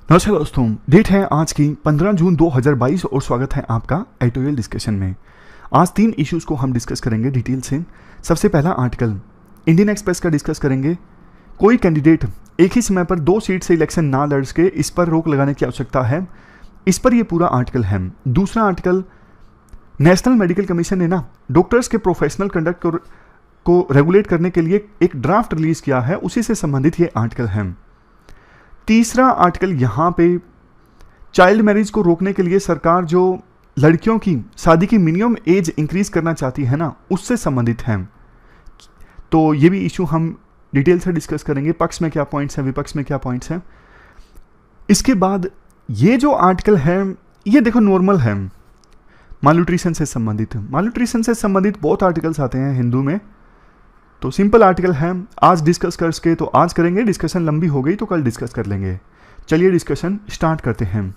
नमस्कार दोस्तों, डेट है आज की 15 जून 2022 और स्वागत है आपका एडिटोरियल डिस्कशन में। आज 3 इश्यूज़ को हम डिस्कस करेंगे डिटेल से। सबसे पहला आर्टिकल इंडियन एक्सप्रेस का डिस्कस करेंगे। कोई कैंडिडेट एक ही समय पर 2 सीट से इलेक्शन ना लड़ सके, इस पर रोक लगाने की आवश्यकता है। इस पर यह पूरा आर्टिकल है। दूसरा आर्टिकल, नेशनल मेडिकल कमीशन ने ना डॉक्टर्स के प्रोफेशनल कंडक्ट को रेगुलेट करने के लिए एक ड्राफ्ट रिलीज किया है, उसी से संबंधित ये आर्टिकल है। तीसरा आर्टिकल यहाँ पे चाइल्ड मैरिज को रोकने के लिए सरकार जो लड़कियों की शादी की मिनिमम एज इंक्रीज करना चाहती है ना, उससे संबंधित है। तो ये भी इशू हम डिटेल से डिस्कस करेंगे, पक्ष में क्या पॉइंट्स हैं, विपक्ष में क्या पॉइंट्स हैं। इसके बाद ये जो आर्टिकल है ये देखो नॉर्मल है, मालन्यूट्रिशन से संबंधित। मालन्यूट्रिशन से संबंधित बहुत आर्टिकल्स आते हैं हिंदू में, तो सिंपल आर्टिकल है। आज डिस्कस कर सके तो आज करेंगे, डिस्कशन लंबी हो गई तो कल डिस्कस कर लेंगे। चलिए डिस्कशन स्टार्ट करते हैं।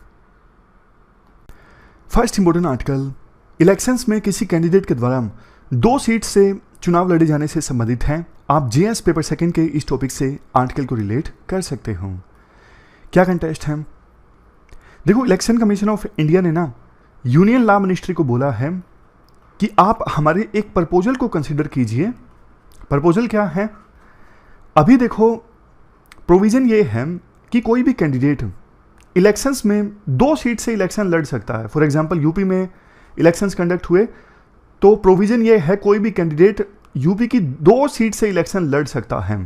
फर्स्ट इंपॉर्टेंट आर्टिकल इलेक्शंस में किसी कैंडिडेट के द्वारा 2 सीट से चुनाव लड़े जाने से संबंधित है। आप जेएस पेपर सेकंड के इस टॉपिक से आर्टिकल को रिलेट कर सकते हो। क्या कंटेस्ट है? देखो, इलेक्शन कमीशन ऑफ इंडिया ने ना यूनियन लॉ मिनिस्ट्री को बोला है कि आप हमारे एक प्रपोजल को कंसिडर कीजिए। प्रपोजल क्या है? अभी देखो, प्रोविजन ये है कि कोई भी कैंडिडेट इलेक्शंस में 2 सीट से इलेक्शन लड़ सकता है। फॉर एग्जांपल यूपी में इलेक्शंस कंडक्ट हुए तो प्रोविजन ये है कोई भी कैंडिडेट यूपी की 2 सीट से इलेक्शन लड़ सकता है।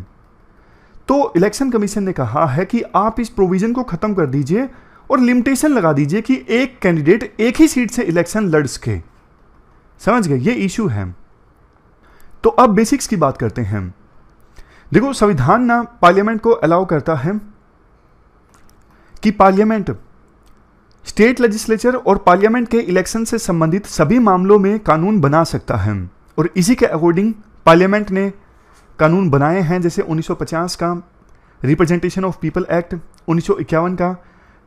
तो इलेक्शन कमीशन ने कहा है कि आप इस प्रोविजन को खत्म कर दीजिए और लिमिटेशन लगा दीजिए कि एक कैंडिडेट एक ही सीट से इलेक्शन लड़ सके। समझ गए? ये इशू है। तो अब बेसिक्स की बात करते हैं। देखो, संविधान ना पार्लियामेंट को अलाउ करता है कि पार्लियामेंट स्टेट लेजिस्लेचर और पार्लियामेंट के इलेक्शन से संबंधित सभी मामलों में कानून बना सकता है, और इसी के अकॉर्डिंग पार्लियामेंट ने कानून बनाए हैं। जैसे 1950 का रिप्रेजेंटेशन ऑफ पीपल एक्ट, 1951 का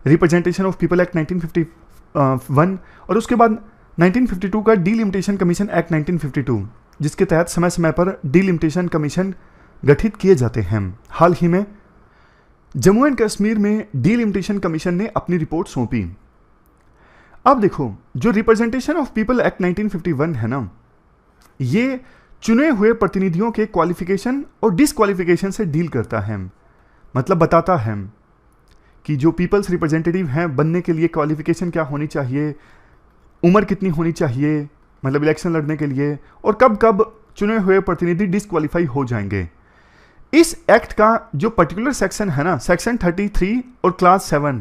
रिप्रेजेंटेशन ऑफ पीपल एक्ट 1951, और उसके बाद 1952 का डीलिमिटेशन कमीशन एक्ट 1952, जिसके तहत समय समय पर डीलिमिटेशन कमीशन गठित किए जाते हैं। हाल ही में जम्मू एंड कश्मीर में डीलिमिटेशन कमीशन ने अपनी रिपोर्ट सौंपी। अब देखो, जो रिप्रेजेंटेशन ऑफ पीपल एक्ट 1951 है ना, ये चुने हुए प्रतिनिधियों के क्वालिफिकेशन और डिसक्वालिफिकेशन से डील करता है। मतलब बताता है कि जो पीपल्स रिप्रेजेंटेटिव हैं बनने के लिए क्वालिफिकेशन क्या होनी चाहिए, उम्र कितनी होनी चाहिए, मतलब इलेक्शन लड़ने के लिए, और कब कब चुने हुए प्रतिनिधि डिसक्वालीफाई हो जाएंगे। इस एक्ट का जो पर्टिकुलर सेक्शन है ना, सेक्शन 33 और क्लास 7,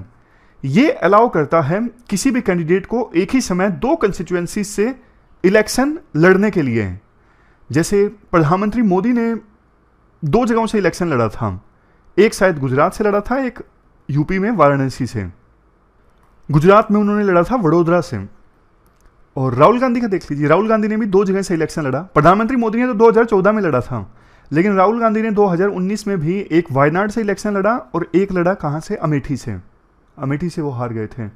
ये अलाउ करता है किसी भी कैंडिडेट को एक ही समय 2 कंस्टिट्यूएंसी से इलेक्शन लड़ने के लिए। जैसे प्रधानमंत्री मोदी ने 2 जगहों से इलेक्शन लड़ा था, एक शायद गुजरात से लड़ा था, एक यूपी में वाराणसी से। गुजरात में उन्होंने लड़ा था वडोदरा से। और राहुल गांधी का देख लीजिए, राहुल गांधी ने भी 2 जगह से इलेक्शन लड़ा। प्रधानमंत्री मोदी ने तो 2014 में लड़ा था, लेकिन राहुल गांधी ने 2019 में भी एक वायनाड से इलेक्शन लड़ा और एक लड़ा कहाँ से, अमेठी से। अमेठी से वो हार गए थे।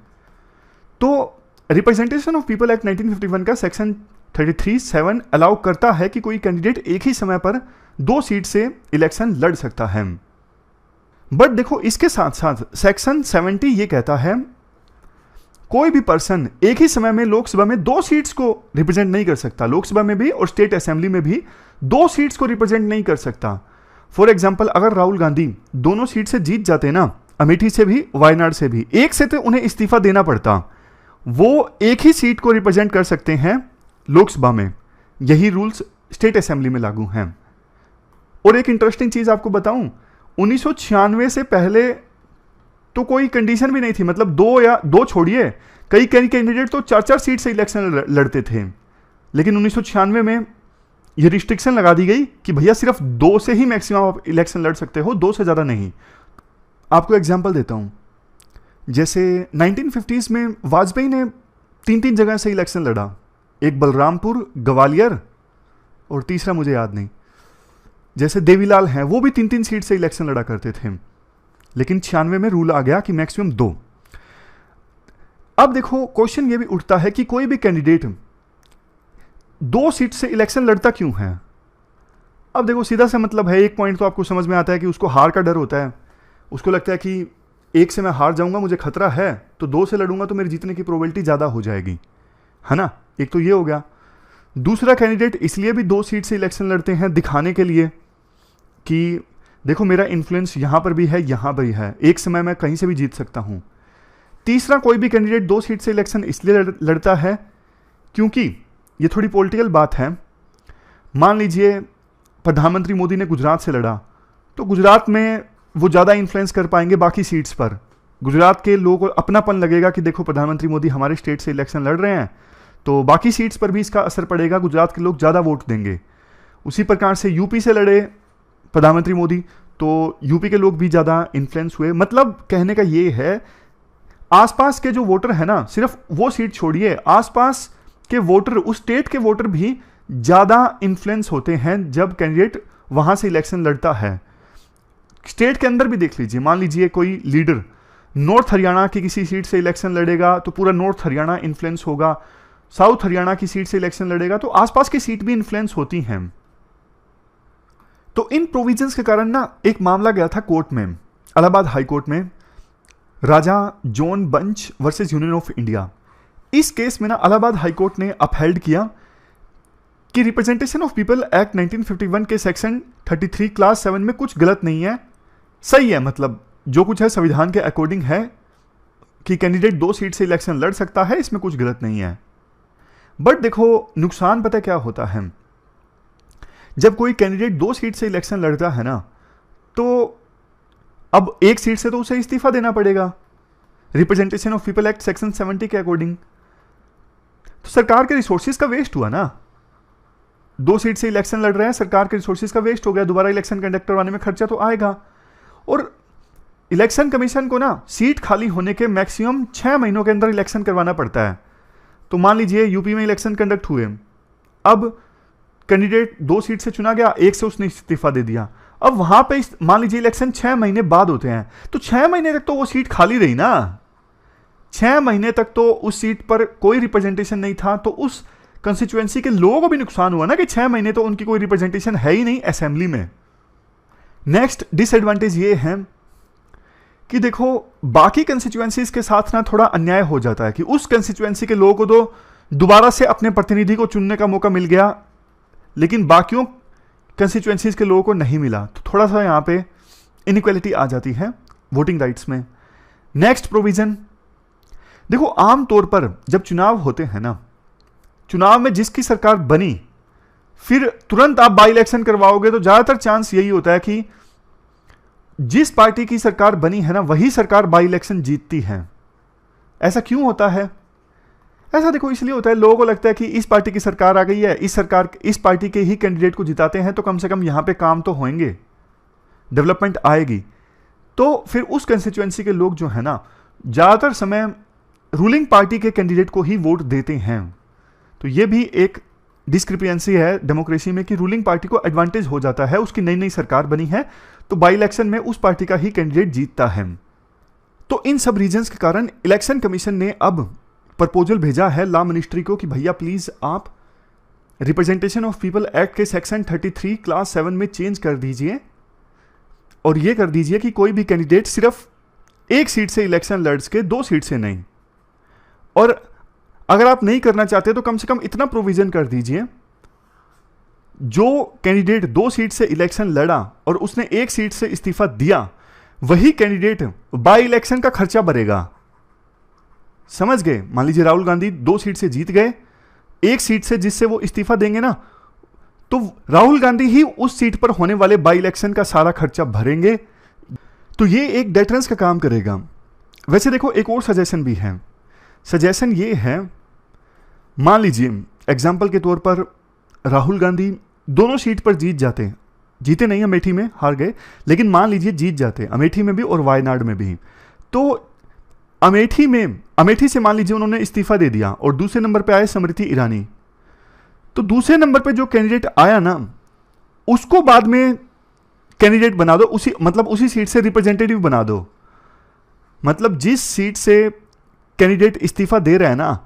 तो रिप्रेजेंटेशन ऑफ पीपल एक्ट 1951 का सेक्शन 33(7) अलाउ करता है कि कोई कैंडिडेट एक ही समय पर 2 सीट से इलेक्शन लड़ सकता है। बट देखो, इसके साथ साथ सेक्शन 70 ये कहता है कोई भी पर्सन एक ही समय में लोकसभा में 2 सीट्स को रिप्रेजेंट नहीं कर सकता। लोकसभा में भी और स्टेट असेंबली में भी 2 सीट्स को रिप्रेजेंट नहीं कर सकता। फॉर एग्जांपल, अगर राहुल गांधी दोनों सीट से जीत जाते ना, अमेठी से भी वायनाड से भी, एक से तो उन्हें इस्तीफा देना पड़ता, वो एक ही सीट को रिप्रेजेंट कर सकते हैं लोकसभा में। यही रूल्स स्टेट असेंबली में लागू हैं। और एक इंटरेस्टिंग चीज आपको बताऊं, 1996 से पहले तो कोई कंडीशन भी नहीं थी। मतलब 2 छोड़िए, कई कैंडिडेट तो 4-4 सीट से इलेक्शन लड़ते थे। लेकिन 1996 में यह रिस्ट्रिक्शन लगा दी गई कि भैया सिर्फ 2 से ही मैक्सिमम आप इलेक्शन लड़ सकते हो, 2 से ज़्यादा नहीं। आपको एग्जांपल देता हूं। जैसे 1950s में वाजपेयी ने 3-3 जगह से इलेक्शन लड़ा, एक बलरामपुर, ग्वालियर और तीसरा मुझे याद नहीं। जैसे देवीलाल हैं, वो भी 3-3 सीट से इलेक्शन लड़ा करते थे, लेकिन 96 में रूल आ गया कि मैक्सिमम 2। अब देखो, क्वेश्चन ये भी उठता है कि कोई भी कैंडिडेट 2 सीट से इलेक्शन लड़ता क्यों है? अब देखो, सीधा सा मतलब है, एक पॉइंट तो आपको समझ में आता है कि उसको हार का डर होता है। उसको लगता है कि 1 से मैं हार जाऊंगा, मुझे खतरा है, तो 2 से लड़ूंगा तो मेरी जीतने की प्रोबेबिलिटी ज़्यादा हो जाएगी, है ना। एक तो ये हो गया। दूसरा कैंडिडेट इसलिए भी 2 सीट से इलेक्शन लड़ते हैं दिखाने के लिए कि देखो मेरा इन्फ्लुएंस यहाँ पर भी है, यहाँ पर भी है, एक समय मैं कहीं से भी जीत सकता हूँ। तीसरा, कोई भी कैंडिडेट 2 सीट से इलेक्शन इसलिए लड़ता है क्योंकि ये थोड़ी पॉलिटिकल बात है। मान लीजिए प्रधानमंत्री मोदी ने गुजरात से लड़ा, तो गुजरात में वो ज़्यादा इन्फ्लुएंस कर पाएंगे बाकी सीट्स पर। गुजरात के लोगों को अपनापन लगेगा कि देखो प्रधानमंत्री मोदी हमारे स्टेट से इलेक्शन लड़ रहे हैं, तो बाकी सीट्स पर भी इसका असर पड़ेगा, गुजरात के लोग ज़्यादा वोट देंगे। उसी प्रकार से यूपी से लड़े प्रधानमंत्री मोदी, तो यूपी के लोग भी ज़्यादा इन्फ्लुएंस हुए। मतलब कहने का ये है, आसपास के जो वोटर है ना, सिर्फ वो सीट छोड़िए, आसपास के वोटर, उस स्टेट के वोटर भी ज़्यादा इन्फ्लुएंस होते हैं जब कैंडिडेट वहाँ से इलेक्शन लड़ता है। स्टेट के अंदर भी देख लीजिए, मान लीजिए कोई लीडर नॉर्थ हरियाणा की किसी सीट से इलेक्शन लड़ेगा तो पूरा नॉर्थ हरियाणा इन्फ्लुएंस होगा, साउथ हरियाणा की सीट से इलेक्शन लड़ेगा तो आसपास की सीट भी इन्फ्लुएंस होती हैं। तो इन प्रोविजंस के कारण ना एक मामला गया था कोर्ट में, इलाहाबाद हाई कोर्ट में, Raja John Bunch versus union of India. इस केस में ना इलाहाबाद हाई कोर्ट ने अपहेल्ड किया कि रिप्रेजेंटेशन ऑफ पीपल एक्ट 1951 के सेक्शन 33 क्लास 7 में कुछ गलत नहीं है, सही है। मतलब जो कुछ है संविधान के अकॉर्डिंग है कि कैंडिडेट 2 सीट से इलेक्शन लड़ सकता है, इसमें कुछ गलत नहीं है। बट देखो नुकसान पता क्या होता है, जब कोई कैंडिडेट 2 सीट से इलेक्शन लड़ता है ना, तो अब 1 सीट से तो उसे इस्तीफा देना पड़ेगा representation of people act section 70 के अकॉर्डिंग। तो सरकार के रिसोर्सेज का वेस्ट हुआ ना, 2 सीट से इलेक्शन लड़ रहे हैं, सरकार के रिसोर्सेज का वेस्ट हो गया, दोबारा इलेक्शन कंडक्ट करवाने में खर्चा तो आएगा। और इलेक्शन कमीशन को ना सीट खाली होने के मैक्सिमम 6 महीनों के अंदर इलेक्शन करवाना पड़ता है। तो मान लीजिए यूपी में इलेक्शन कंडक्ट हुए, अब कैंडिडेट 2 सीट से चुना गया, 1 से उसने इस्तीफा दे दिया, अब वहां पे मान लीजिए इलेक्शन 6 महीने बाद होते हैं, तो 6 महीने तक तो वो सीट खाली रही ना, 6 महीने तक तो उस सीट पर कोई रिप्रेजेंटेशन नहीं था, तो उस कंस्टिट्यूएंसी के लोगों को भी नुकसान हुआ ना कि 6 महीने तो उनकी कोई रिप्रेजेंटेशन है ही नहीं असेंबली में। नेक्स्ट डिसएडवांटेज ये है कि देखो बाकी कंस्टिट्यूएंसीज के साथ ना थोड़ा अन्याय हो जाता है कि उस कंस्टिट्यूएंसी के लोगों को तो दोबारा से अपने प्रतिनिधि को चुनने का मौका मिल गया, लेकिन बाकियों कंस्टिट्यूएंसीज के लोगों को नहीं मिला, तो थोड़ा सा यहाँ पे इनइक्वालिटी आ जाती है वोटिंग राइट्स में। नेक्स्ट प्रोविजन, देखो आमतौर पर जब चुनाव होते हैं ना, चुनाव में जिसकी सरकार बनी फिर तुरंत आप बाई इलेक्शन करवाओगे तो ज्यादातर चांस यही होता है कि जिस पार्टी की सरकार बनी है ना वही सरकार बाई इलेक्शन जीतती है। ऐसा क्यों होता है? ऐसा देखो इसलिए होता है, लोगों को लगता है कि इस पार्टी की सरकार आ गई है, इस पार्टी के ही कैंडिडेट को जिताते हैं तो कम से कम यहां पे काम तो होंगे, डेवलपमेंट आएगी। तो फिर उस कंस्टिट्यूएंसी के लोग जो है ना ज्यादातर समय रूलिंग पार्टी के कैंडिडेट को ही वोट देते हैं। तो ये भी एक डिस्क्रिपेंसी है डेमोक्रेसी में कि रूलिंग पार्टी को एडवांटेज हो जाता है, उसकी नई नई सरकार बनी है तो बाई इलेक्शन में उस पार्टी का ही कैंडिडेट जीतता है। तो इन सब रीजंस के कारण इलेक्शन कमीशन ने अब प्रपोजल भेजा है लॉ मिनिस्ट्री को कि भैया प्लीज आप रिप्रेजेंटेशन ऑफ पीपल एक्ट के सेक्शन 33 क्लास 7 में चेंज कर दीजिए और ये कर दीजिए कि कोई भी कैंडिडेट सिर्फ 1 सीट से इलेक्शन लड़ सके, 2 सीट से नहीं। और अगर आप नहीं करना चाहते तो कम से कम इतना प्रोविजन कर दीजिए, जो कैंडिडेट 2 सीट से इलेक्शन लड़ा और उसने 1 सीट से इस्तीफा दिया, वही कैंडिडेट बाई इलेक्शन का खर्चा भरेगा। समझ गए? मान लीजिए राहुल गांधी 2 सीट से जीत गए, 1 सीट से जिससे वो इस्तीफा देंगे ना, तो राहुल गांधी ही उस सीट पर होने वाले बाई इलेक्शन का सारा खर्चा भरेंगे। तो ये एक डेटरेंस का काम करेगा। वैसे देखो एक और सजेशन भी है। सजेशन ये है, मान लीजिए एग्जाम्पल के तौर पर राहुल गांधी दोनों सीट पर जीत जाते, जीते नहीं, अमेठी में हार गए, लेकिन मान लीजिए जीत जाते, अमेठी में भी और वायनाड में भी। तो अमेठी से मान लीजिए उन्होंने इस्तीफा दे दिया और दूसरे नंबर पे आए स्मृति ईरानी। तो दूसरे नंबर पे जो कैंडिडेट आया ना उसको बाद में कैंडिडेट बना दो, उसी सीट से रिप्रेजेंटेटिव बना दो। मतलब जिस सीट से कैंडिडेट इस्तीफा दे रहा है ना,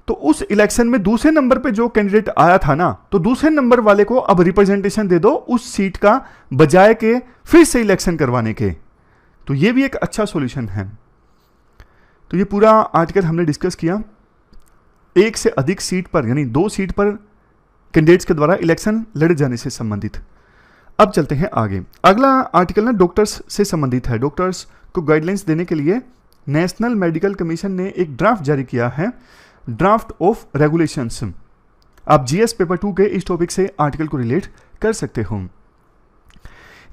तो उस इलेक्शन में दूसरे नंबर पे जो कैंडिडेट आया था ना, तो दूसरे नंबर वाले को अब रिप्रेजेंटेशन दे दो उस सीट का, बजाय के फिर से इलेक्शन करवाने के। तो ये भी एक अच्छा सॉल्यूशन है। तो ये पूरा आर्टिकल हमने डिस्कस किया एक से अधिक सीट पर यानी 2 सीट पर कैंडिडेट्स के द्वारा इलेक्शन लड़े जाने से संबंधित। अब चलते हैं आगे। अगला आर्टिकल ना डॉक्टर्स से संबंधित है। डॉक्टर्स को गाइडलाइंस देने के लिए नेशनल मेडिकल कमीशन ने एक ड्राफ्ट जारी किया है, ड्राफ्ट ऑफ रेगुलेशंस। आप जीएस पेपर 2 के इस टॉपिक से आर्टिकल को रिलेट कर सकते हो।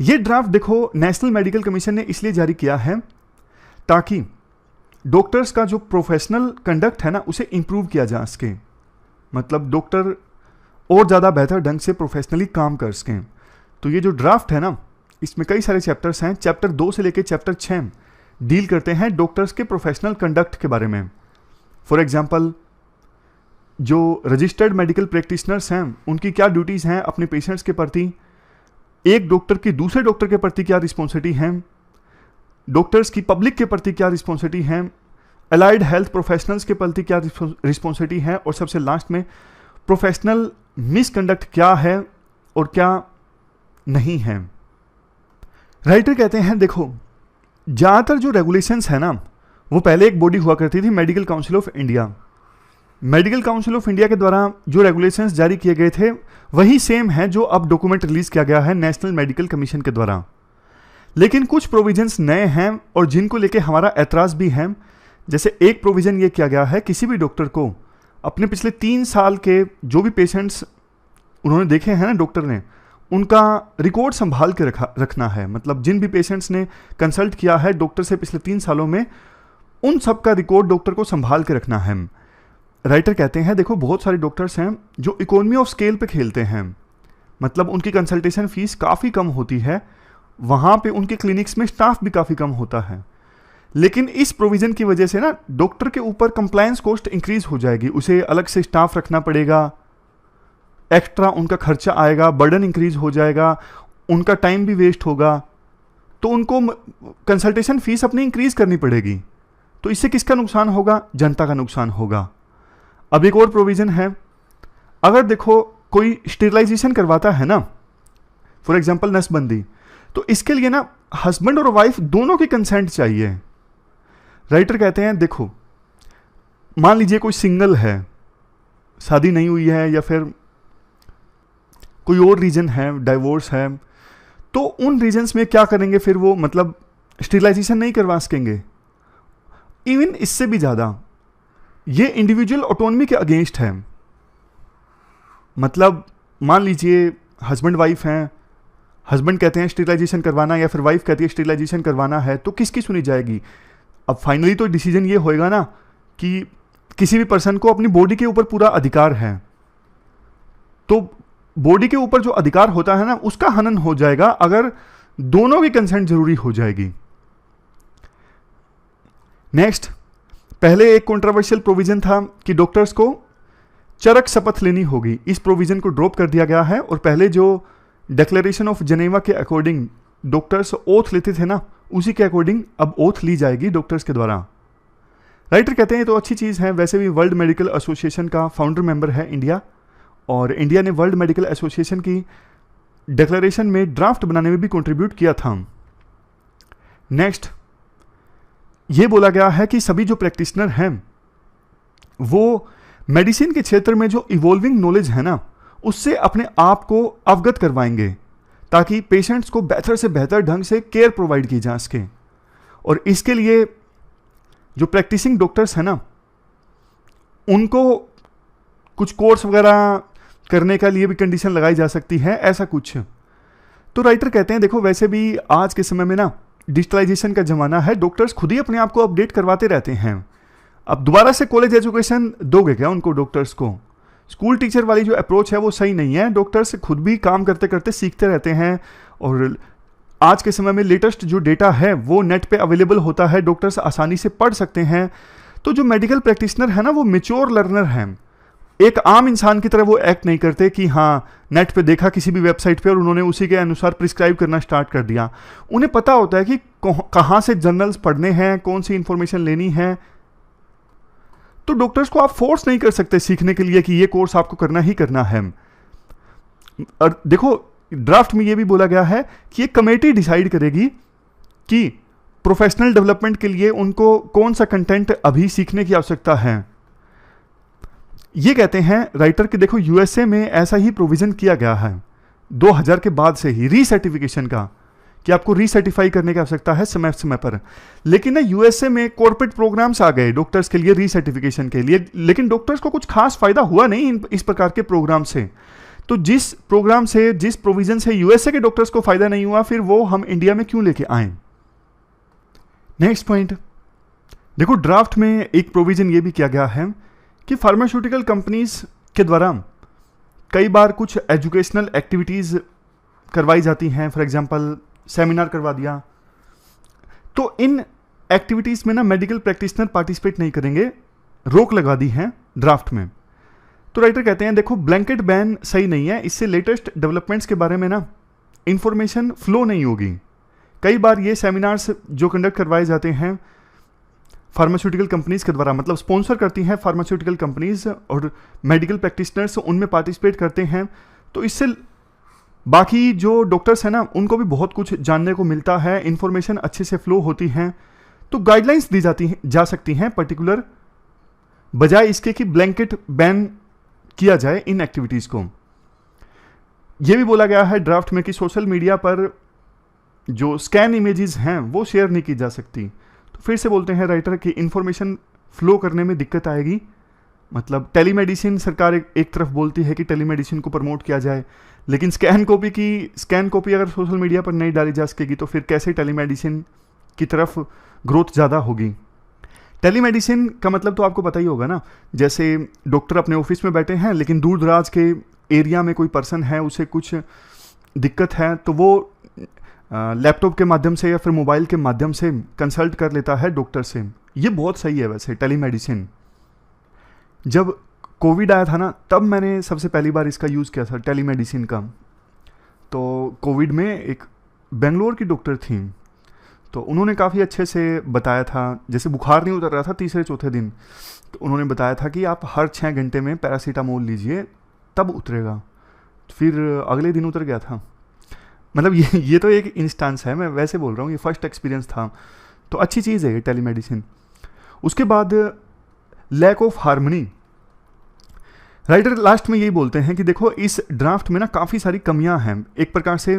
ये ड्राफ्ट देखो नेशनल मेडिकल कमीशन ने इसलिए जारी किया है ताकि डॉक्टर्स का जो प्रोफेशनल कंडक्ट है ना उसे इंप्रूव किया जा सके, मतलब डॉक्टर और ज़्यादा बेहतर ढंग से प्रोफेशनली काम कर सकें। तो ये जो ड्राफ्ट है ना इसमें कई सारे चैप्टर्स हैं। चैप्टर 2 से लेकर चैप्टर 6 डील करते हैं डॉक्टर्स के प्रोफेशनल कंडक्ट के बारे में। फॉर एग्जांपल जो रजिस्टर्ड मेडिकल प्रैक्टिशनर्स हैं उनकी क्या ड्यूटीज़ हैं अपने पेशेंट्स के प्रति, एक डॉक्टर की दूसरे डॉक्टर के प्रति क्या रिस्पॉन्सिबिलिटी है, डॉक्टर्स की पब्लिक के प्रति क्या रिस्पॉन्सिबिलिटी है, अलाइड हेल्थ प्रोफेशनल्स के प्रति क्या रिस्पॉन्सिबिलिटी है, और सबसे लास्ट में प्रोफेशनल मिसकंडक्ट क्या है और क्या नहीं है। राइटर कहते हैं देखो ज़्यादातर जो रेगुलेशंस है ना वो पहले एक बॉडी हुआ करती थी, medical council of India. Medical council of India के द्वारा जो रेगुलेशंस जारी किए गए थे वही सेम है जो अब डॉक्यूमेंट रिलीज किया गया है नेशनल मेडिकल कमीशन के द्वारा। लेकिन कुछ प्रोविजंस नए हैं और जिनको लेके हमारा ऐतराज़ भी है। जैसे एक प्रोविज़न ये किया गया है किसी भी डॉक्टर को अपने पिछले 3 साल के जो भी पेशेंट्स उन्होंने देखे हैं ना डॉक्टर ने, उनका रिकॉर्ड संभाल के रखना है। मतलब जिन भी पेशेंट्स ने कंसल्ट किया है डॉक्टर से पिछले 3 सालों में, उन सब का रिकॉर्ड डॉक्टर को संभाल के रखना है। राइटर कहते हैं देखो बहुत सारे डॉक्टर्स हैं जो इकोनॉमी ऑफ स्केल पे खेलते हैं, मतलब उनकी कंसल्टेशन फीस काफ़ी कम होती है, वहाँ पे उनके क्लिनिक्स में स्टाफ भी काफ़ी कम होता है। लेकिन इस प्रोविज़न की वजह से ना डॉक्टर के ऊपर कंप्लायंस कॉस्ट इंक्रीज हो जाएगी, उसे अलग से स्टाफ रखना पड़ेगा, एक्स्ट्रा उनका खर्चा आएगा, बर्डन इंक्रीज हो जाएगा, उनका टाइम भी वेस्ट होगा, तो उनको कंसल्टेशन फीस अपनी इंक्रीज करनी पड़ेगी। तो इससे किसका नुकसान होगा? जनता का नुकसान होगा। अब एक और प्रोविज़न है, अगर देखो कोई स्टेरिलाइजेशन करवाता है ना, फॉर एग्जांपल नसबंदी, तो इसके लिए ना हस्बैंड और वाइफ दोनों की कंसेंट चाहिए। राइटर कहते हैं देखो मान लीजिए कोई सिंगल है, शादी नहीं हुई है या फिर कोई और रीजन है, डाइवोर्स है, तो उन रीजन्स में क्या करेंगे फिर वो, मतलब स्टेरिलाइजेशन नहीं करवा सकेंगे। इवन इससे भी ज़्यादा ये इंडिविजुअल ऑटोनॉमी के अगेंस्ट है। मतलब मान लीजिए हस्बैंड वाइफ हैं, हस्बैंड कहते हैं स्टेरिलाइजेशन करवाना या फिर वाइफ कहती है स्टेरिलाइजेशन करवाना है, तो किसकी सुनी जाएगी? अब फाइनली तो डिसीजन ये होएगा ना कि किसी भी पर्सन को अपनी बॉडी के ऊपर पूरा अधिकार है, तो बॉडी के ऊपर जो अधिकार होता है ना उसका हनन हो जाएगा अगर दोनों की कंसेंट जरूरी हो जाएगी। नेक्स्ट, पहले एक कंट्रोवर्शियल प्रोविजन था कि डॉक्टर्स को चरक शपथ लेनी होगी, इस प्रोविजन को ड्रॉप कर दिया गया है और पहले जो डिक्लेरेशन ऑफ जेनेवा के अकॉर्डिंग डॉक्टर्स ओथ लेते थे ना, उसी के अकॉर्डिंग अब ओथ ली जाएगी डॉक्टर्स के द्वारा। राइटर कहते हैं तो अच्छी चीज़ है। वैसे भी वर्ल्ड मेडिकल एसोसिएशन का फाउंडर मेंबर है इंडिया, और इंडिया ने वर्ल्ड मेडिकल एसोसिएशन की डिक्लेरेशन में ड्राफ्ट बनाने में भी कंट्रीब्यूट किया था। नेक्स्ट, ये बोला गया है कि सभी जो प्रैक्टिशनर हैं वो मेडिसिन के क्षेत्र में जो इवॉल्विंग नॉलेज है ना उससे अपने आप को अवगत करवाएंगे ताकि पेशेंट्स को बेहतर से बेहतर ढंग से केयर प्रोवाइड की जा सके। और इसके लिए जो प्रैक्टिसिंग डॉक्टर्स हैं ना उनको कुछ कोर्स वगैरह करने का लिए भी कंडीशन लगाई जा सकती है, ऐसा कुछ। तो राइटर कहते हैं देखो वैसे भी आज के समय में ना डिजिटलाइजेशन का ज़माना है, डॉक्टर्स खुद ही अपने आप को अपडेट करवाते रहते हैं। अब दोबारा से कॉलेज एजुकेशन दोगे क्या उनको? डॉक्टर्स को स्कूल टीचर वाली जो अप्रोच है वो सही नहीं है। डॉक्टर्स खुद भी काम करते करते सीखते रहते हैं, और आज के समय में लेटेस्ट जो डेटा है वो नेट पे अवेलेबल होता है, डॉक्टर्स आसानी से पढ़ सकते हैं। तो जो मेडिकल प्रैक्टिशनर है ना वो मैच्योर लर्नर हैं, एक आम इंसान की तरह वो एक्ट नहीं करते कि हाँ नेट पे देखा किसी भी वेबसाइट पे और उन्होंने उसी के अनुसार प्रिस्क्राइब करना स्टार्ट कर दिया। उन्हें पता होता है कि कहाँ से जर्नल्स पढ़ने हैं, कौन सी इंफॉर्मेशन लेनी है। तो डॉक्टर्स को आप फोर्स नहीं कर सकते सीखने के लिए कि ये कोर्स आपको करना ही करना है। और देखो ड्राफ्ट में ये भी बोला गया है कि ये कमेटी डिसाइड करेगी कि प्रोफेशनल डेवलपमेंट के लिए उनको कौन सा कंटेंट अभी सीखने की आवश्यकता है। ये कहते हैं राइटर कि देखो यूएसए में ऐसा ही प्रोविजन किया गया है 2000 के बाद से ही रीसर्टिफिकेशन का, कि आपको रीसर्टिफाई करने की आवश्यकता है समय समय पर। लेकिन ना यूएसए में कॉर्पोरेट प्रोग्राम्स आ गए डॉक्टर्स के लिए रीसर्टिफिकेशन के लिए, लेकिन डॉक्टर्स को कुछ खास फायदा हुआ नहीं इस प्रकार के प्रोग्राम से। तो जिस प्रोग्राम से, जिस प्रोविजन से यूएसए के डॉक्टर्स को फायदा नहीं हुआ, फिर वो हम इंडिया में क्यों लेके आए। नेक्स्ट पॉइंट देखो, ड्राफ्ट में एक प्रोविजन ये भी किया गया है कि फार्मास्यूटिकल कंपनीज के द्वारा कई बार कुछ एजुकेशनल एक्टिविटीज करवाई जाती हैं। फॉर एग्जांपल सेमिनार करवा दिया, तो इन एक्टिविटीज में ना मेडिकल प्रैक्टिशनर पार्टिसिपेट नहीं करेंगे, रोक लगा दी है ड्राफ्ट में। तो राइटर कहते हैं देखो ब्लैंकेट बैन सही नहीं है, इससे लेटेस्ट डेवलपमेंट्स के बारे में ना इंफॉर्मेशन फ्लो नहीं होगी। कई बार ये सेमिनार्स जो कंडक्ट करवाए जाते हैं फार्मास्यूटिकल कंपनीज के द्वारा, मतलब स्पॉन्सर करती हैं फार्मास्यूटिकल कंपनीज और मेडिकल प्रैक्टिशनर्स उनमें पार्टिसिपेट करते हैं, तो इससे बाकी जो डॉक्टर्स हैं ना उनको भी बहुत कुछ जानने को मिलता है, इंफॉर्मेशन अच्छे से फ्लो होती हैं। तो गाइडलाइंस दी जाती हैं, जा सकती हैं पर्टिकुलर, बजाय इसके कि ब्लैंकेट बैन किया जाए इन एक्टिविटीज़ को। यह भी बोला गया है ड्राफ्ट में कि सोशल मीडिया पर जो स्कैन इमेजेस हैं वो शेयर नहीं की जा सकती। तो फिर से बोलते हैं राइटर कि इंफॉर्मेशन फ्लो करने में दिक्कत आएगी। मतलब टेलीमेडिसिन सरकार एक तरफ बोलती है कि टेलीमेडिसिन को प्रमोट किया जाए, लेकिन स्कैन कॉपी अगर सोशल मीडिया पर नहीं डाली जा सकेगी तो फिर कैसे टेलीमेडिसिन की तरफ ग्रोथ ज़्यादा होगी। टेलीमेडिसिन का मतलब तो आपको पता ही होगा ना, जैसे डॉक्टर अपने ऑफिस में बैठे हैं लेकिन दूर दराज के एरिया में कोई पर्सन है, उसे कुछ दिक्कत है, तो वो लैपटॉप के माध्यम से या फिर मोबाइल के माध्यम से कंसल्ट कर लेता है डॉक्टर से। ये बहुत सही है वैसे टेलीमेडिसिन। जब कोविड आया था ना तब मैंने सबसे पहली बार इसका यूज़ किया था टेलीमेडिसिन का। तो कोविड में एक बेंगलोर की डॉक्टर थी, तो उन्होंने काफ़ी अच्छे से बताया था, जैसे बुखार नहीं उतर रहा था तीसरे चौथे दिन, तो उन्होंने बताया था कि आप हर 6 घंटे में पैरासीटामोल लीजिए तब उतरेगा। फिर अगले दिन उतर गया था। मतलब ये तो एक इंस्टेंस है, मैं वैसे बोल रहा हूँ, ये फर्स्ट एक्सपीरियंस था। तो अच्छी चीज़ है ये टेलीमेडिसिन। उसके बाद lack of harmony, writer last में यही बोलते हैं कि देखो इस ड्राफ्ट में ना काफ़ी सारी कमियां हैं। एक प्रकार से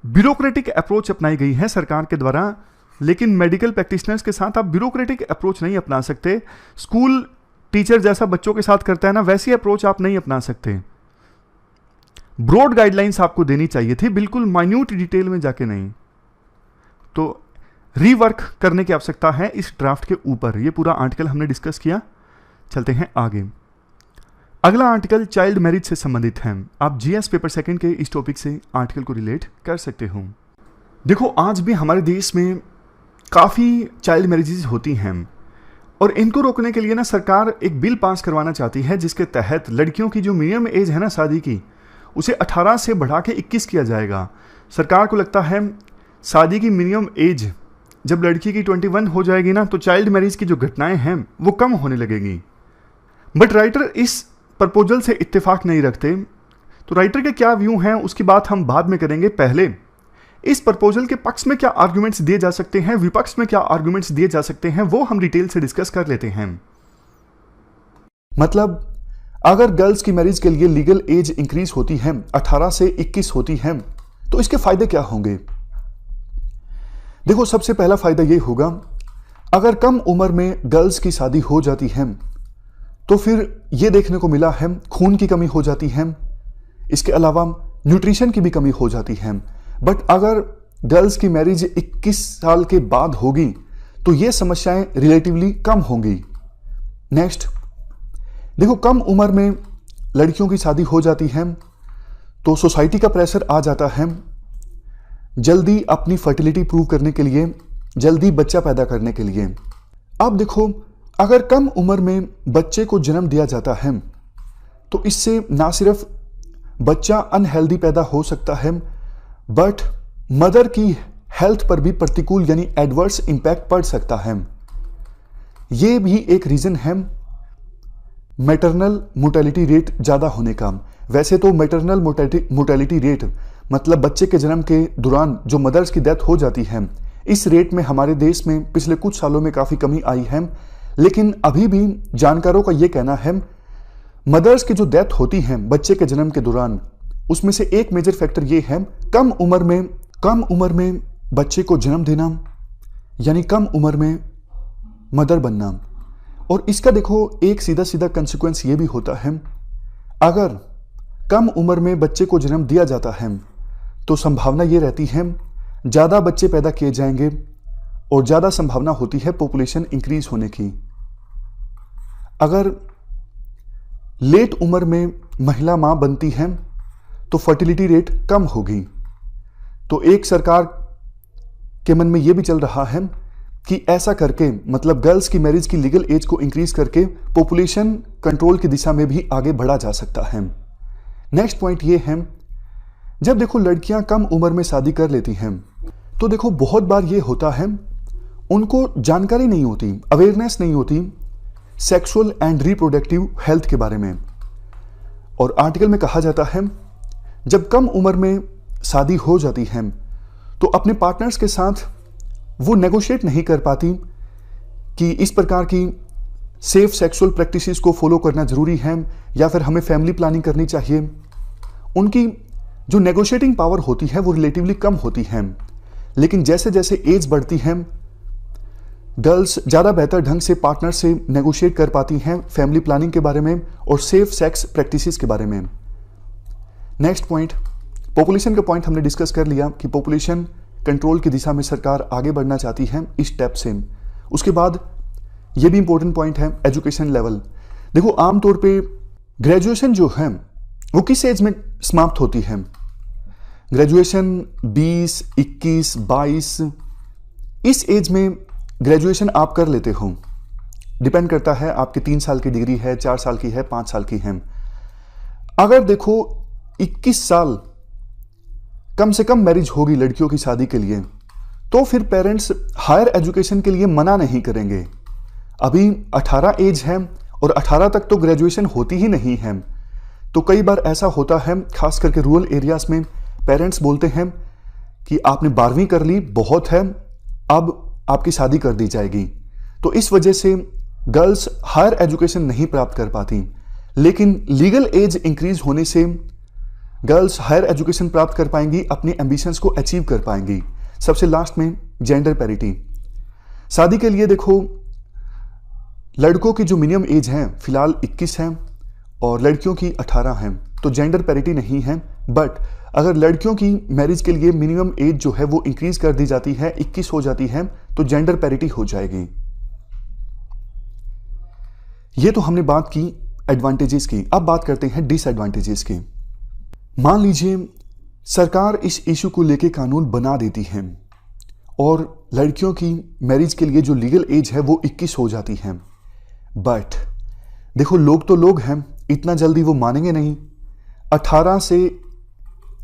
ब्यूरोक्रेटिक अप्रोच अपनाई गई है सरकार के द्वारा, लेकिन मेडिकल प्रैक्टिशनर्स के साथ आप ब्यूरोक्रेटिक अप्रोच नहीं अपना सकते। स्कूल टीचर जैसा बच्चों के साथ करता है ना, वैसी अप्रोच आप नहीं अपना सकते। ब्रॉड गाइडलाइंस आपको देनी चाहिए थी, बिल्कुल माइन्यूट डिटेल में जाके नहीं। तो रीवर्क करने की आवश्यकता है इस ड्राफ्ट के ऊपर। ये पूरा आर्टिकल हमने डिस्कस किया। चलते हैं आगे। अगला आर्टिकल चाइल्ड मैरिज से संबंधित है। आप जीएस पेपर सेकंड के इस टॉपिक से आर्टिकल को रिलेट कर सकते हो। देखो आज भी हमारे देश में काफ़ी चाइल्ड मैरिजेस होती हैं और इनको रोकने के लिए ना सरकार एक बिल पास करवाना चाहती है, जिसके तहत लड़कियों की जो मिनिमम एज है ना शादी की, उसे 18 से बढ़ा के 21 किया जाएगा। सरकार को लगता है शादी की मिनिमम एज जब लड़की की 21 हो जाएगी ना, तो चाइल्ड मैरिज की जो घटनाएं हैं वो कम होने लगेगी। बट राइटर इस प्रपोजल से इत्तेफाक नहीं रखते। तो राइटर के क्या व्यू हैं उसकी बात हम बाद में करेंगे। पहले इस प्रपोजल के पक्ष में क्या आर्गुमेंट्स दिए जा सकते हैं, विपक्ष में क्या आर्गुमेंट्स दिए जा सकते हैं, वो हम डिटेल से डिस्कस कर लेते हैं। मतलब अगर गर्ल्स की मैरिज के लिए लीगल एज इंक्रीज होती है, 18 से 21 होती है, तो इसके फायदे क्या होंगे। देखो सबसे पहला फायदा ये होगा, अगर कम उम्र में गर्ल्स की शादी हो जाती है तो फिर ये देखने को मिला है खून की कमी हो जाती है, इसके अलावा न्यूट्रिशन की भी कमी हो जाती है। बट अगर गर्ल्स की मैरिज 21 साल के बाद होगी तो ये समस्याएं रिलेटिवली कम होंगी। नेक्स्ट देखो, कम उम्र में लड़कियों की शादी हो जाती है तो सोसाइटी का प्रेशर आ जाता है जल्दी अपनी फर्टिलिटी प्रूव करने के लिए, जल्दी बच्चा पैदा करने के लिए। अब देखो अगर कम उम्र में बच्चे को जन्म दिया जाता है तो इससे ना सिर्फ बच्चा अनहेल्दी पैदा हो सकता है, बट मदर की हेल्थ पर भी प्रतिकूल यानी एडवर्स इंपैक्ट पड़ सकता है। ये भी एक रीजन है मैटरनल मोर्टेलिटी रेट ज़्यादा होने का। वैसे तो मैटरनल मोर्टेलिटी रेट मतलब बच्चे के जन्म के दौरान जो मदर्स की डेथ हो जाती है, इस रेट में हमारे देश में पिछले कुछ सालों में काफ़ी कमी आई है, लेकिन अभी भी जानकारों का ये कहना है मदर्स की जो डेथ होती है बच्चे के जन्म के दौरान, उसमें से एक मेजर फैक्टर ये है कम उम्र में बच्चे को जन्म देना, यानी कम उम्र में मदर बनना। और इसका देखो एक सीधा सीधा कंसिक्वेंस ये भी होता है, अगर कम उम्र में बच्चे को जन्म दिया जाता है तो संभावना ये रहती है ज़्यादा बच्चे पैदा किए जाएंगे और ज़्यादा संभावना होती है पॉपुलेशन इंक्रीज होने की। अगर लेट उम्र में महिला मां बनती है तो फर्टिलिटी रेट कम होगी। तो एक सरकार के मन में यह भी चल रहा है कि ऐसा करके, मतलब गर्ल्स की मैरिज की लीगल एज को इंक्रीज करके पॉपुलेशन कंट्रोल की दिशा में भी आगे बढ़ा जा सकता है। नेक्स्ट पॉइंट ये है, जब देखो लड़कियां कम उम्र में शादी कर लेती हैं तो देखो बहुत बार ये होता है उनको जानकारी नहीं होती, अवेयरनेस नहीं होती सेक्सुअल एंड रिप्रोडक्टिव हेल्थ के बारे में। और आर्टिकल में कहा जाता है जब कम उम्र में शादी हो जाती है तो अपने पार्टनर्स के साथ वो नेगोशिएट नहीं कर पाती कि इस प्रकार की सेफ सेक्सुअल प्रैक्टिसेस को फॉलो करना जरूरी है या फिर हमें फैमिली प्लानिंग करनी चाहिए। उनकी जो नेगोशिएटिंग पावर होती है वो रिलेटिवली कम होती है। लेकिन जैसे जैसे एज बढ़ती है गर्ल्स ज़्यादा बेहतर ढंग से पार्टनर से नेगोशिएट कर पाती हैं फैमिली प्लानिंग के बारे में और सेफ सेक्स प्रैक्टिसेस के बारे में। नेक्स्ट पॉइंट, पॉपुलेशन का पॉइंट हमने डिस्कस कर लिया कि पॉपुलेशन कंट्रोल की दिशा में सरकार आगे बढ़ना चाहती है इस स्टेप से। उसके बाद ये भी इंपॉर्टेंट पॉइंट है एजुकेशन लेवल। देखो आमतौर पे ग्रेजुएशन जो है वो किस एज में समाप्त होती है? ग्रेजुएशन 20, 21, 22 इस एज में ग्रेजुएशन आप कर लेते हो। डिपेंड करता है आपकी 3 साल की डिग्री है, 4 साल की है, 5 साल की है। अगर देखो 21 साल कम से कम मैरिज होगी लड़कियों की शादी के लिए तो फिर पेरेंट्स हायर एजुकेशन के लिए मना नहीं करेंगे। अभी 18 एज है और 18 तक तो ग्रेजुएशन होती ही नहीं है। तो कई बार ऐसा होता है खास करके रूरल एरियाज में पेरेंट्स बोलते हैं कि आपने 12वीं कर ली, बहुत है, अब आपकी शादी कर दी जाएगी। तो इस वजह से गर्ल्स हायर एजुकेशन नहीं प्राप्त कर पाती। लेकिन लीगल एज इंक्रीज होने से गर्ल्स हायर एजुकेशन प्राप्त कर पाएंगी, अपने एम्बिशंस को अचीव कर पाएंगी। सबसे लास्ट में जेंडर पैरिटी। शादी के लिए देखो लड़कों की जो मिनिमम एज है फिलहाल 21 है और लड़कियों की 18 है, तो जेंडर पैरिटी नहीं है। बट अगर लड़कियों की मैरिज के लिए मिनिमम एज जो है वो इंक्रीज कर दी जाती है, 21 हो जाती है, तो जेंडर पैरिटी हो जाएगी। ये तो हमने बात की एडवांटेजेस की। अब बात करते हैं डिसएडवांटेजेस की। मान लीजिए सरकार इस इशू को लेके कानून बना देती है और लड़कियों की मैरिज के लिए जो लीगल एज है वो 21 हो जाती है। बट देखो लोग तो लोग हैं, इतना जल्दी वो मानेंगे नहीं। 18 से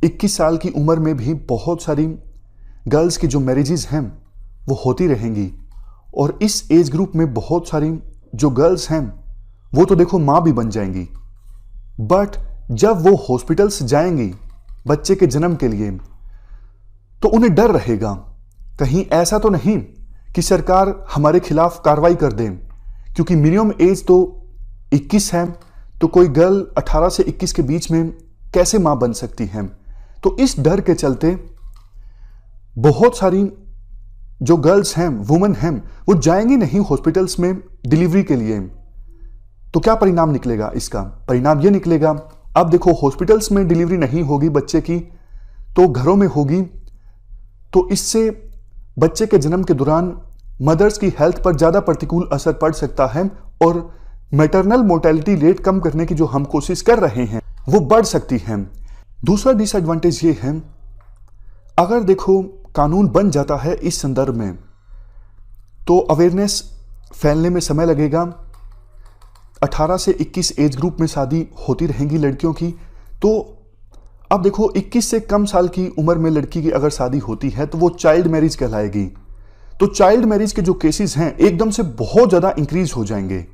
21 साल की उम्र में भी बहुत सारी गर्ल्स की जो मैरिजेस हैं वो होती रहेंगी और इस एज ग्रुप में बहुत सारी जो गर्ल्स हैं वो तो देखो माँ भी बन जाएंगी। बट जब वो हॉस्पिटल्स जाएंगी बच्चे के जन्म के लिए तो उन्हें डर रहेगा, कहीं ऐसा तो नहीं कि सरकार हमारे खिलाफ कार्रवाई कर दे, क्योंकि मिनिमम एज तो 21 है, तो कोई गर्ल 18 से 21 के बीच में कैसे मां बन सकती है। तो इस डर के चलते बहुत सारी जो गर्ल्स हैं, वुमेन हैं, वो जाएंगी नहीं हॉस्पिटल्स में डिलीवरी के लिए। तो क्या परिणाम निकलेगा इसका? परिणाम यह निकलेगा, अब देखो हॉस्पिटल्स में डिलीवरी नहीं होगी बच्चे की तो घरों में होगी। तो इससे बच्चे के जन्म के दौरान मदर्स की हेल्थ पर ज़्यादा प्रतिकूल असर पड़ सकता है और मैटरनल मोर्टेलिटी रेट कम करने की जो हम कोशिश कर रहे हैं वो बढ़ सकती है। दूसरा डिसएडवांटेज ये है, अगर देखो कानून बन जाता है इस संदर्भ में तो अवेयरनेस फैलने में समय लगेगा। 18 से 21 एज ग्रुप में शादी होती रहेंगी लड़कियों की। तो अब देखो 21 से कम साल की उम्र में लड़की की अगर शादी होती है तो वो चाइल्ड मैरिज कहलाएगी। तो चाइल्ड मैरिज के जो केसेस हैं एकदम से बहुत ज़्यादा इंक्रीज हो जाएंगे।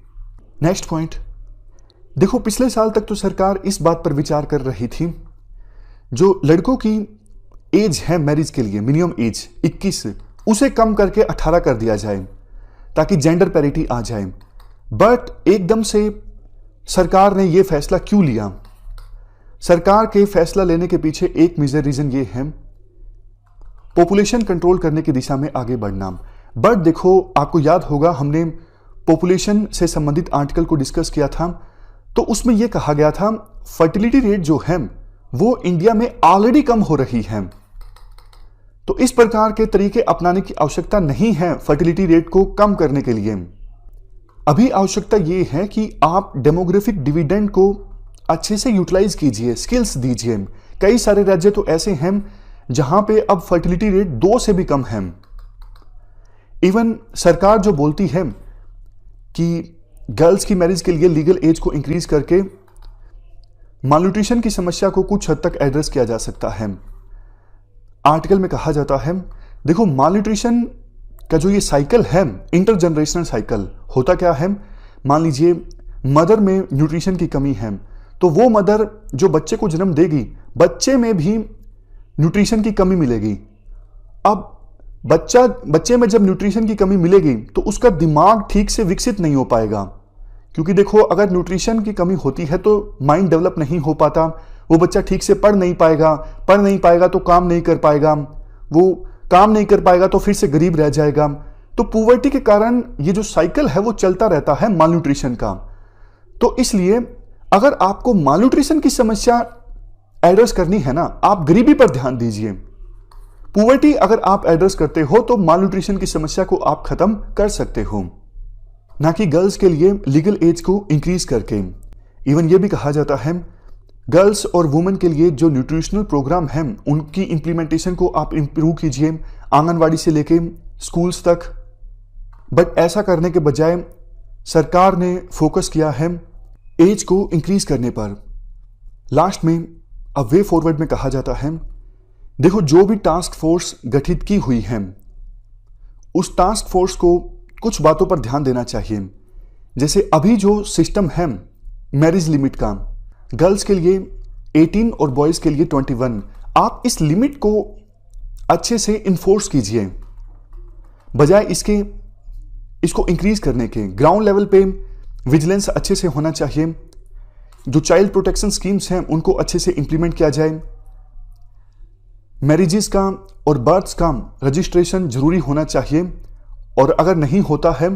नेक्स्ट पॉइंट, देखो पिछले साल तक तो सरकार इस बात पर विचार कर रही थी जो लड़कों की एज है मैरिज के लिए मिनिमम एज 21, उसे कम करके 18 कर दिया जाए ताकि जेंडर पैरिटी आ जाए। बट एकदम से सरकार ने यह फैसला क्यों लिया? सरकार के फैसला लेने के पीछे एक मेजर रीजन ये है, पॉपुलेशन कंट्रोल करने की दिशा में आगे बढ़ना। बट देखो, आपको याद होगा हमने पॉपुलेशन से संबंधित आर्टिकल को डिस्कस किया था, तो उसमें यह कहा गया था फर्टिलिटी रेट जो है वो इंडिया में ऑलरेडी कम हो रही है, तो इस प्रकार के तरीके अपनाने की आवश्यकता नहीं है फर्टिलिटी रेट को कम करने के लिए। अभी आवश्यकता यह है कि आप डेमोग्राफिक डिविडेंड को अच्छे से यूटिलाइज कीजिए, स्किल्स दीजिए। कई सारे राज्य तो ऐसे हैं जहां पे अब फर्टिलिटी रेट 2 से भी कम है। इवन सरकार जो बोलती है कि गर्ल्स की मैरिज के लिए लीगल एज को इंक्रीज करके मालन्यूट्रिशन की समस्या को कुछ हद तक एड्रेस किया जा सकता है। आर्टिकल में कहा जाता है, देखो मालन्यूट्रिशन का जो ये साइकिल है, इंटरजनरेशनल साइकिल, होता क्या है, मान लीजिए मदर में न्यूट्रिशन की कमी है, तो वो मदर जो बच्चे को जन्म देगी, बच्चे में भी न्यूट्रिशन की कमी मिलेगी। अब बच्चे में जब न्यूट्रिशन की कमी मिलेगी तो उसका दिमाग ठीक से विकसित नहीं हो पाएगा, क्योंकि देखो अगर न्यूट्रिशन की कमी होती है तो माइंड डेवलप नहीं हो पाता, वो बच्चा ठीक से पढ़ नहीं पाएगा तो काम नहीं कर पाएगा, वो काम नहीं कर पाएगा तो फिर से गरीब रह जाएगा। तो पुवर्टी के कारण ये जो साइकिल है वो चलता रहता है मालन्यूट्रिशन का। तो इसलिए अगर आपको मालन्यूट्रिशन की समस्या एड्रेस करनी है ना, आप गरीबी पर ध्यान दीजिए। पुवर्टी अगर आप एड्रेस करते हो तो मालन्यूट्रिशन की समस्या को आप खत्म कर सकते हो, ना कि गर्ल्स के लिए लीगल एज को इंक्रीज करके। इवन ये भी कहा जाता है गर्ल्स और वुमेन के लिए जो न्यूट्रिशनल प्रोग्राम है उनकी इंप्लीमेंटेशन को आप इंप्रूव कीजिए, आंगनवाड़ी से लेके स्कूल्स तक। बट ऐसा करने के बजाय सरकार ने फोकस किया है एज को इंक्रीज करने पर। लास्ट में अब वे फॉरवर्ड में कहा जाता है, देखो जो भी टास्क फोर्स गठित की हुई है उस टास्क फोर्स को कुछ बातों पर ध्यान देना चाहिए। जैसे अभी जो सिस्टम है मैरिज लिमिट का, गर्ल्स के लिए 18 और बॉयज के लिए 21, आप इस लिमिट को अच्छे से इन्फोर्स कीजिए, बजाय इसको इंक्रीज करने के। ग्राउंड लेवल पे विजिलेंस अच्छे से होना चाहिए, जो चाइल्ड प्रोटेक्शन स्कीम्स हैं उनको अच्छे से इंप्लीमेंट किया जाए। मैरिजेस का और बर्थ्स का रजिस्ट्रेशन जरूरी होना चाहिए, और अगर नहीं होता है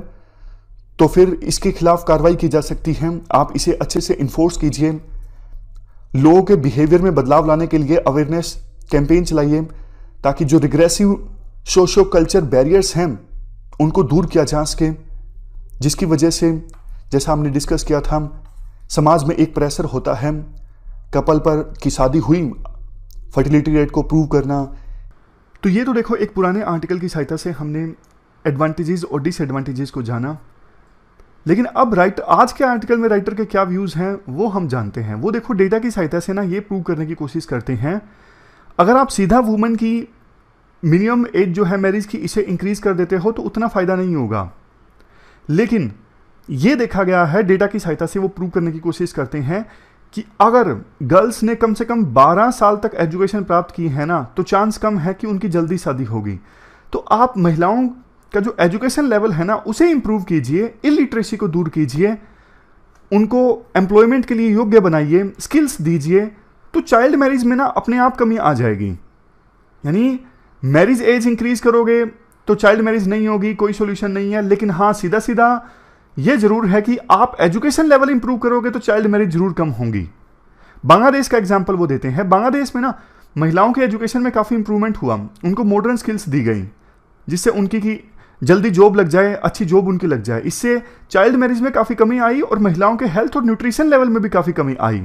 तो फिर इसके खिलाफ कार्रवाई की जा सकती है। आप इसे अच्छे से इन्फोर्स कीजिए। लोगों के बिहेवियर में बदलाव लाने के लिए अवेयरनेस कैंपेन चलाइए, ताकि जो रिग्रेसिव सोशो कल्चर बैरियर्स हैं उनको दूर किया जा सके, जिसकी वजह से जैसा हमने डिस्कस किया था समाज में एक प्रेशर होता है कपल पर कि शादी हुई, फर्टिलिटी रेट को प्रूव करना। तो ये तो देखो एक पुराने आर्टिकल की सहायता से हमने एडवांटेजेस और डिसएडवांटेजेस को जाना, लेकिन अब आज के आर्टिकल में राइटर के क्या व्यूज़ हैं वो हम जानते हैं। वो देखो डेटा की सहायता से ना ये प्रूव करने की कोशिश करते हैं, अगर आप सीधा वुमेन की मिनिमम एज जो है मैरिज की इसे इंक्रीज कर देते हो तो उतना फ़ायदा नहीं होगा। लेकिन ये देखा गया है डेटा की सहायता से, वो प्रूव करने की कोशिश करते हैं कि अगर गर्ल्स ने कम से कम 12 साल तक एजुकेशन प्राप्त की है ना, तो चांस कम है कि उनकी जल्दी शादी होगी। तो आप महिलाओं का जो एजुकेशन लेवल है ना उसे इंप्रूव कीजिए, इलिटरेसी को दूर कीजिए, उनको एम्प्लॉयमेंट के लिए योग्य बनाइए, स्किल्स दीजिए, तो चाइल्ड मैरिज में ना अपने आप कमी आ जाएगी। यानी मैरिज एज इंक्रीज करोगे तो चाइल्ड मैरिज नहीं होगी, कोई सोल्यूशन नहीं है। लेकिन हाँ, सीधा सीधा ये जरूर है कि आप एजुकेशन लेवल इंप्रूव करोगे तो चाइल्ड मैरिज जरूर कम होंगी। बांग्लादेश का एग्जाम्पल वो देते हैं। बांग्लादेश में ना महिलाओं के एजुकेशन में काफ़ी इंप्रूवमेंट हुआ, उनको मॉडर्न स्किल्स दी गई जिससे उनकी की जल्दी जॉब लग जाए, अच्छी जॉब उनकी लग जाए। इससे चाइल्ड मैरिज में काफ़ी कमी आई और महिलाओं के हेल्थ और न्यूट्रिशन लेवल में भी काफ़ी कमी आई।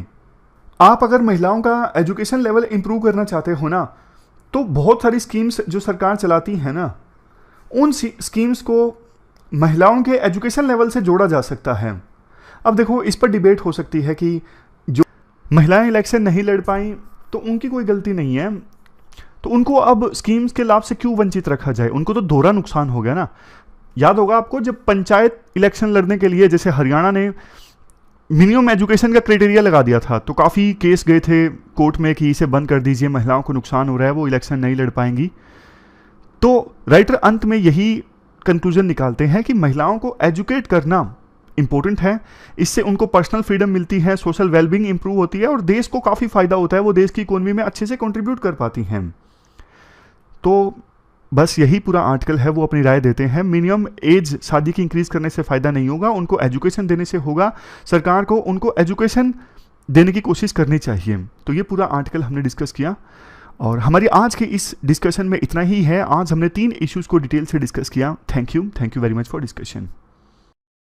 आप अगर महिलाओं का एजुकेशन लेवल इंप्रूव करना चाहते हो ना, तो बहुत सारी स्कीम्स जो सरकार चलाती है ना, उन स्कीम्स को महिलाओं के एजुकेशन लेवल से जोड़ा जा सकता है। अब देखो इस पर डिबेट हो सकती है कि जो महिलाएं इलेक्शन नहीं लड़ पाई तो उनकी कोई गलती नहीं है, तो उनको अब स्कीम्स के लाभ से क्यों वंचित रखा जाए? उनको तो दोहरा नुकसान हो गया ना। याद होगा आपको, जब पंचायत इलेक्शन लड़ने के लिए जैसे हरियाणा ने मिनिमम एजुकेशन का क्राइटेरिया लगा दिया था, तो काफ़ी केस गए थे कोर्ट में कि इसे बंद कर दीजिए, महिलाओं को नुकसान हो रहा है, वो इलेक्शन नहीं लड़ पाएंगी। तो राइटर अंत में यही कंक्लूजन निकालते हैं कि महिलाओं को एजुकेट करना इंपॉर्टेंट है, इससे उनको पर्सनल फ्रीडम मिलती है, सोशल वेलबींग इंप्रूव होती है और देश को काफ़ी फायदा होता है, वो देश की इकोनॉमी में अच्छे से कंट्रीब्यूट कर पाती हैं। तो बस यही पूरा आर्टिकल है, वो अपनी राय देते हैं। मिनिमम एज शादी की इंक्रीज करने से फ़ायदा नहीं होगा, उनको एजुकेशन देने से होगा। सरकार को उनको एजुकेशन देने की कोशिश करनी चाहिए। तो ये पूरा आर्टिकल हमने डिस्कस किया और हमारी आज के इस डिस्कशन में इतना ही है। आज हमने 3 इश्यूज़ को डिटेल से डिस्कस किया। Thank you very much for discussion.